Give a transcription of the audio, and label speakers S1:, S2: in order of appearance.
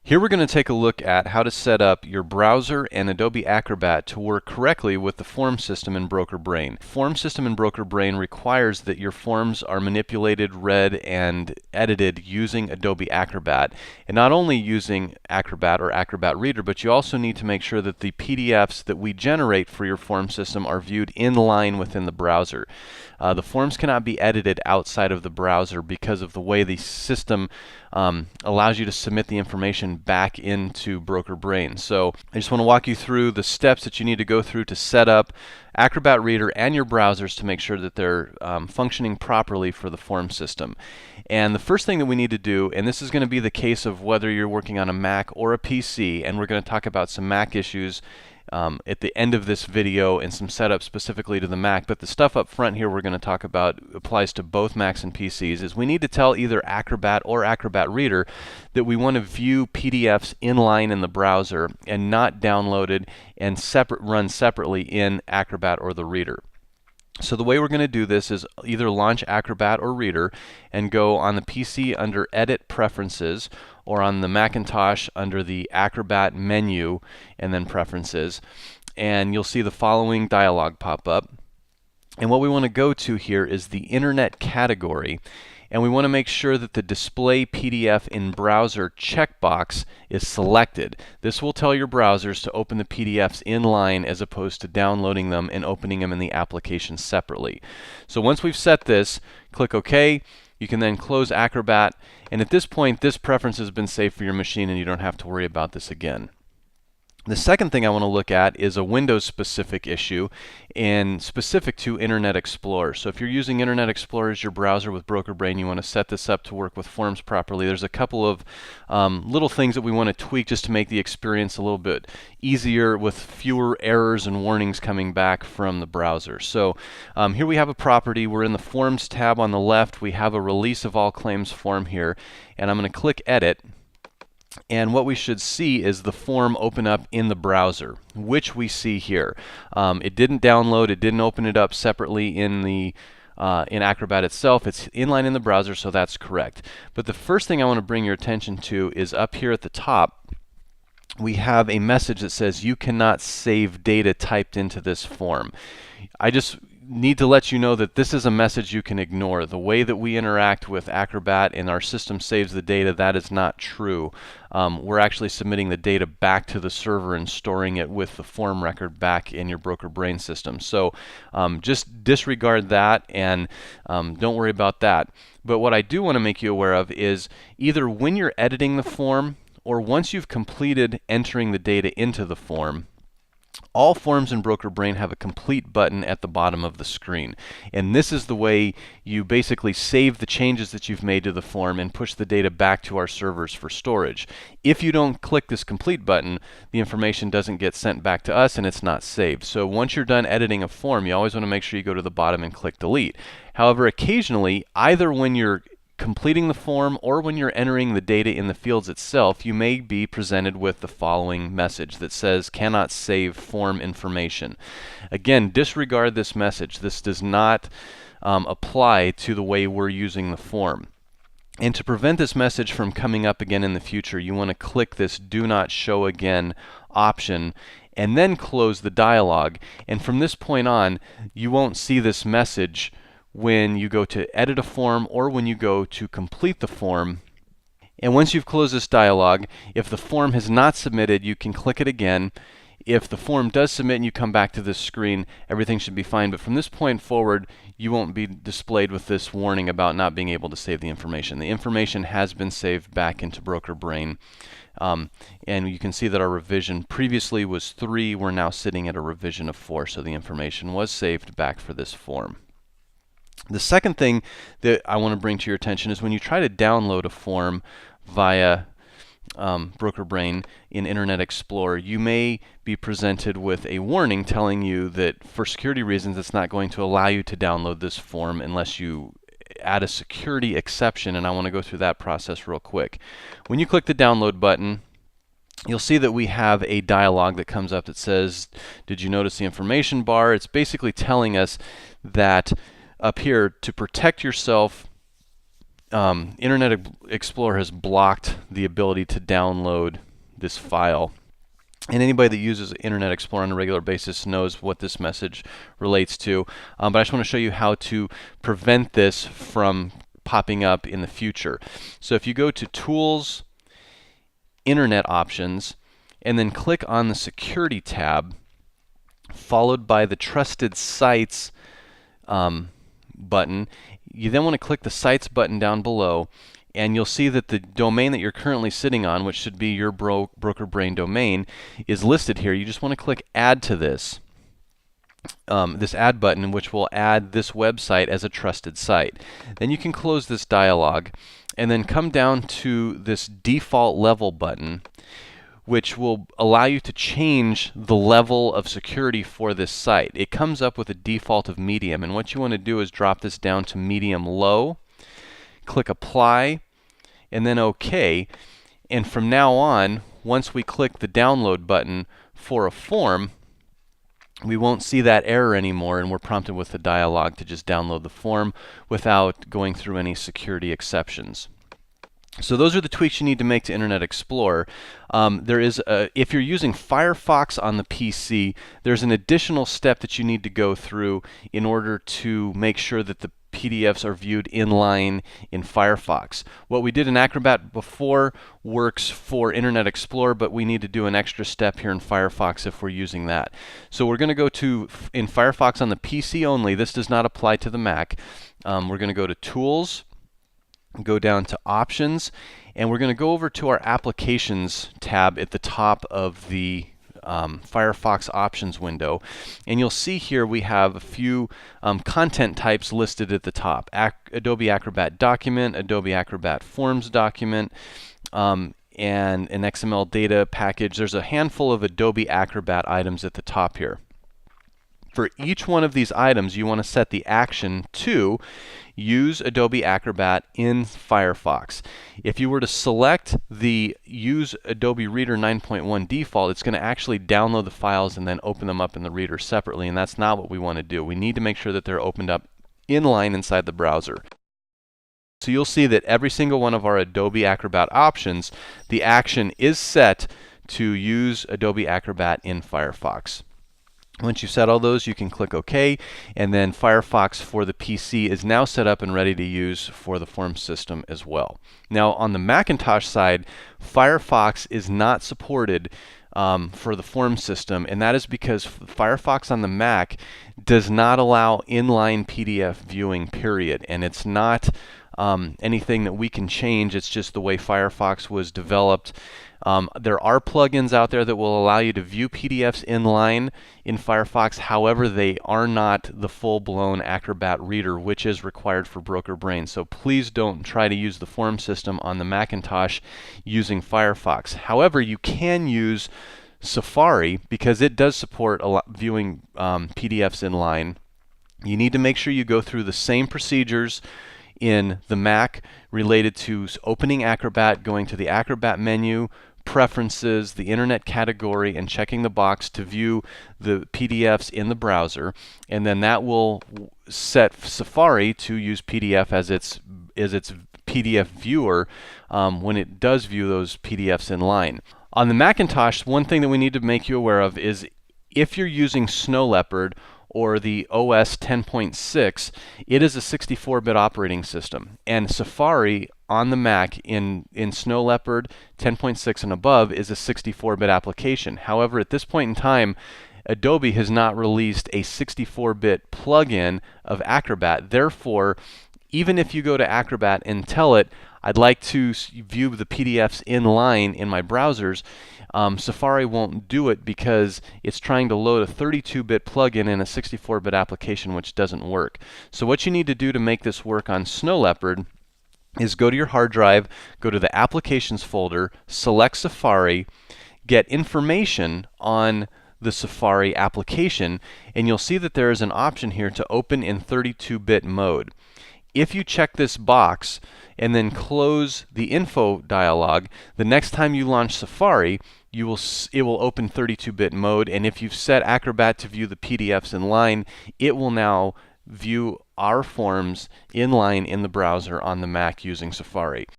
S1: Here we're going to take a look at how to set up your browser and Adobe Acrobat to work correctly with the form system in Broker Brain. Form system in Broker Brain requires that your forms are manipulated, read, and edited using Adobe Acrobat. And not only using Acrobat or Acrobat Reader, but you also need to make sure that the PDFs that we generate for your form system are viewed in line within the browser. The forms cannot be edited outside of the browser because of the way the system allows you to submit the information back into Broker Brain. So I just want to walk you through the steps that you need to go through to set up Acrobat Reader and your browsers to make sure that they're functioning properly for the form system. And the first thing that we need to do, and this is going to be the case of whether you're working on a Mac or a PC, and we're going to talk about some Mac issues at the end of this video and some setup specifically to the Mac, but the stuff up front here we're going to talk about applies to both Macs and PCs, is we need to tell either Acrobat or Acrobat Reader that we want to view PDFs inline in the browser and not downloaded and run separately in Acrobat or the Reader. So the way we're going to do this is either launch Acrobat or Reader and go on the PC under Edit Preferences, or on the Macintosh under the Acrobat menu and then Preferences, and you'll see the following dialog pop up. And what we want to go to here is the Internet category, and we want to make sure that the Display PDF in Browser checkbox is selected. This will tell your browsers to open the PDFs inline as opposed to downloading them and opening them in the application separately. So once we've set this, click OK. You can then close Acrobat, and at this point this preference has been saved for your machine and you don't have to worry about this again. The second thing I want to look at is a Windows specific issue and specific to Internet Explorer. So if you're using Internet Explorer as your browser with Broker Brain, you want to set this up to work with forms properly. There's a couple of little things that we want to tweak just to make the experience a little bit easier with fewer errors and warnings coming back from the browser. So here we have a property. We're in the Forms tab on the left. We have a Release of All Claims form here, and I'm going to click Edit. And what we should see is the form open up in the browser, which we see here. It didn't download, it didn't open it up separately in the in Acrobat itself. It's inline in the browser, so that's correct. But the first thing I want to bring your attention to is up here at the top. We have a message that says you cannot save data typed into this form. I just need to let you know that this is a message you can ignore. The way that we interact with Acrobat and our system saves the data, that is not true. We're actually submitting the data back to the server and storing it with the form record back in your Broker Brain system. So just disregard that and don't worry about that. But what I do want to make you aware of is either when you're editing the form or once you've completed entering the data into the form, all forms in Broker Brain have a complete button at the bottom of the screen. And this is the way you basically save the changes that you've made to the form and push the data back to our servers for storage. If you don't click this complete button, the information doesn't get sent back to us and it's not saved. So once you're done editing a form, you always want to make sure you go to the bottom and click Delete. However, occasionally, either when you're completing the form or when you're entering the data in the fields itself, you may be presented with the following message that says cannot save form information. Again, disregard this message. This does not apply to the way we're using the form. And to prevent this message from coming up again in the future, you want to click this Do Not Show Again option and then close the dialog. And from this point on, you won't see this message when you go to edit a form or when you go to complete the form. And once you've closed this dialog, if the form has not submitted, you can click it again. If the form does submit and you come back to this screen, everything should be fine. But from this point forward, you won't be displayed with this warning about not being able to save the information. The information has been saved back into Broker Brain. And you can see that our revision previously was 3. We're now sitting at a revision of 4. So the information was saved back for this form. The second thing that I want to bring to your attention is when you try to download a form via Broker Brain in Internet Explorer, you may be presented with a warning telling you that for security reasons it's not going to allow you to download this form unless you add a security exception, and I want to go through that process real quick. When you click the download button, you'll see that we have a dialog that comes up that says, did you notice the information bar? It's basically telling us that up here, to protect yourself Internet Explorer has blocked the ability to download this file. And anybody that uses Internet Explorer on a regular basis knows what this message relates to. But I just want to show you how to prevent this from popping up in the future. So if you go to Tools, Internet Options, and then click on the Security tab, followed by the Trusted Sites button, you then want to click the Sites button down below, and you'll see that the domain that you're currently sitting on, which should be your Broker Brain domain, is listed here. You just want to click Add to this. This Add button, which will add this website as a trusted site. Then you can close this dialog and then come down to this Default Level button, which will allow you to change the level of security for this site. It comes up with a default of medium, and what you want to do is drop this down to medium low, click Apply, and then OK. And from now on, once we click the download button for a form, we won't see that error anymore, and we're prompted with the dialog to just download the form without going through any security exceptions. So those are the tweaks you need to make to Internet Explorer. If you're using Firefox on the PC, there's an additional step that you need to go through in order to make sure that the PDFs are viewed inline in Firefox. What we did in Acrobat before works for Internet Explorer, but we need to do an extra step here in Firefox if we're using that. So we're going to go to, in Firefox on the PC only, this does not apply to the Mac. We're going to go to Tools, go down to Options, and we're going to go over to our Applications tab at the top of the Firefox options window, and you'll see here we have a few content types listed at the top: Adobe Acrobat Document, Adobe Acrobat Forms Document, and an XML data package. There's a handful of Adobe Acrobat items at the top here. For each one of these items, you want to set the action to use Adobe Acrobat in Firefox. If you were to select the Use Adobe Reader 9.1 default, it's going to actually download the files and then open them up in the Reader separately, and that's not what we want to do. We need to make sure that they're opened up inline inside the browser. So you'll see that every single one of our Adobe Acrobat options, the action is set to use Adobe Acrobat in Firefox. Once you've set all those, you can click OK, and then Firefox for the PC is now set up and ready to use for the form system as well. Now on the Macintosh side, Firefox is not supported for the form system, and that is because Firefox on the Mac does not allow inline PDF viewing, period. And it's not anything that we can change. It's just the way Firefox was developed. There are plugins out there that will allow you to view PDFs inline in Firefox. However, they are not the full-blown Acrobat Reader, which is required for Broker Brain. So please don't try to use the form system on the Macintosh using Firefox. However, you can use Safari because it does support viewing PDFs inline. You need to make sure you go through the same procedures in the Mac related to opening Acrobat, going to the Acrobat menu, Preferences, the Internet category, and checking the box to view the PDFs in the browser, and then that will set Safari to use PDF as its PDF viewer when it does view those PDFs in line. On the Macintosh, one thing that we need to make you aware of is if you're using Snow Leopard or the OS 10.6, it is a 64-bit operating system. And Safari on the Mac in Snow Leopard 10.6 and above is a 64-bit application. However, at this point in time, Adobe has not released a 64-bit plugin of Acrobat. Therefore, even if you go to Acrobat and tell it, I'd like to view the PDFs inline in my browsers, Safari won't do it because it's trying to load a 32-bit plugin in a 64-bit application, which doesn't work. So what you need to do to make this work on Snow Leopard is go to your hard drive, go to the Applications folder, select Safari, get information on the Safari application, and you'll see that there is an option here to open in 32-bit mode. If you check this box and then close the info dialog, the next time you launch Safari, it will open 32-bit mode, and if you've set Acrobat to view the PDFs in line, it will now view our forms inline in the browser on the Mac using Safari.